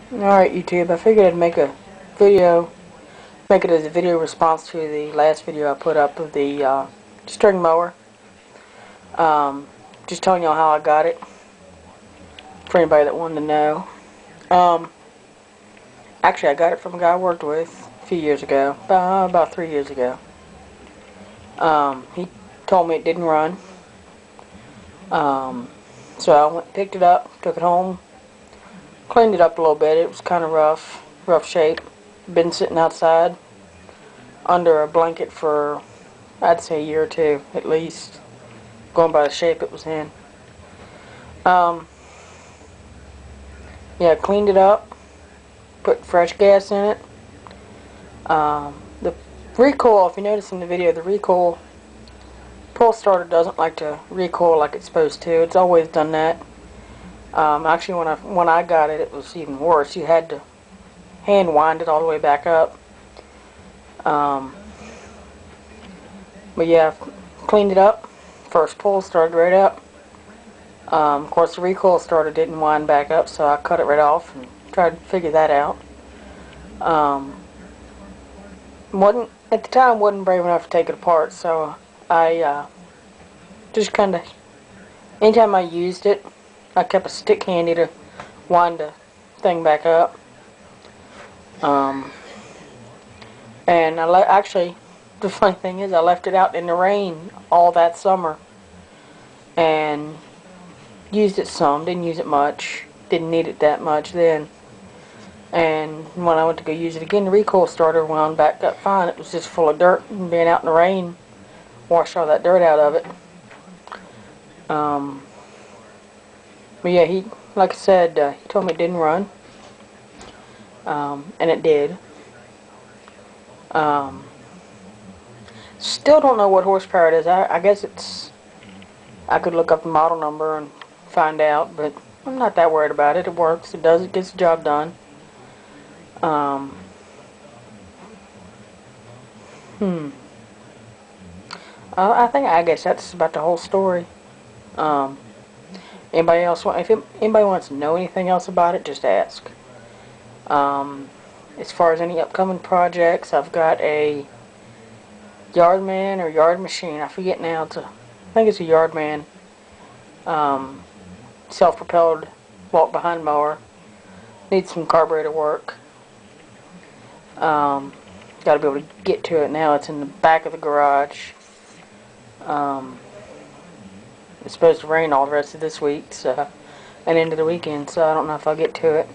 Alright, YouTube, I figured I'd make a video, make it as a video response to the last video I put up of the string mower. Just telling y'all how I got it, for anybody that wanted to know. Actually, I got it from a guy I worked with a few years ago, about 3 years ago. He told me it didn't run. So I went, picked it up, took it home, cleaned it up a little bit. It was kind of rough shape. Been sitting outside under a blanket for, I'd say, a year or two at least, going by the shape it was in. Yeah, cleaned it up, put fresh gas in it. The recoil, if you notice in the video, the recoil, pull starter doesn't like to recoil like it's supposed to. It's always done that. Actually, when I got it, it was even worse. You had to hand wind it all the way back up. But yeah, cleaned it up. First pull started right up. Of course, the recoil starter didn't wind back up, so I cut it right off and tried to figure that out. At the time, wasn't brave enough to take it apart, so I just kind of, anytime I used it, I kept a stick handy to wind the thing back up. And actually, the funny thing is, I left it out in the rain all that summer and used it some. Didn't use it much. Didn't need it that much then. And when I went to go use it again, the recoil starter wound back up fine. It was just full of dirt, and being out in the rain washed all that dirt out of it. But yeah, he, like I said, he told me it didn't run, and it did. Still don't know what horsepower it is. I guess it's, I could look up the model number and find out, but I'm not that worried about it. It works. It does. It gets the job done. I guess that's about the whole story. Anybody else if anybody wants to know anything else about it, just ask. As far as any upcoming projects, I've got a Yardman or Yard Machine. I forget now. I think it's a Yardman. Self-propelled walk-behind mower. Needs some carburetor work. Got to be able to get to it now. It's in the back of the garage. It's supposed to rain all the rest of this week, so, and into the weekend, so I don't know if I'll get to it.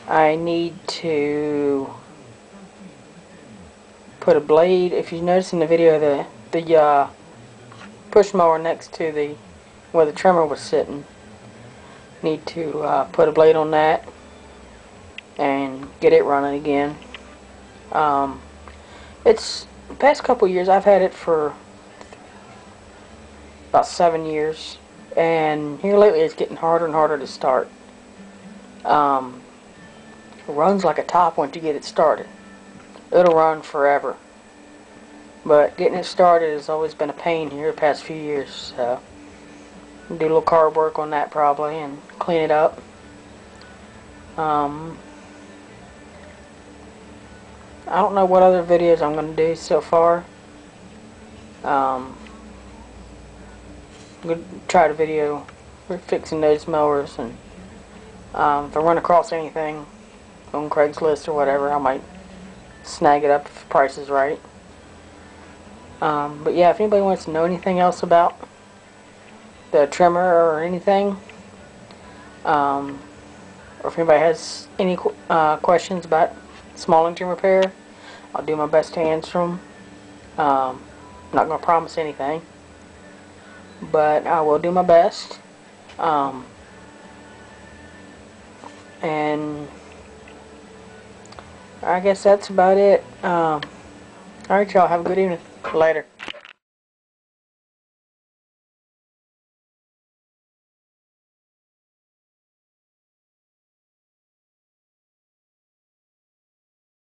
I need to put a blade. If you notice in the video, the push mower next to where the trimmer was sitting, need to put a blade on that and get it running again. It's the past couple years, I've had it for about 7 years, and here lately it's getting harder and harder to start. It runs like a top once you get it started. It'll run forever, but getting it started has always been a pain here the past few years, so do a little carb work on that probably and clean it up. I don't know what other videos I'm going to do so far. I'm going to try to video fixing those mowers, and if I run across anything on Craigslist or whatever, I might snag it up if the price is right. But yeah, if anybody wants to know anything else about the trimmer or anything, or if anybody has any questions about small engine repair, I'll do my best to answer them. I'm not going to promise anything, but I will do my best. And I guess that's about it. Alright, y'all, have a good evening. Later.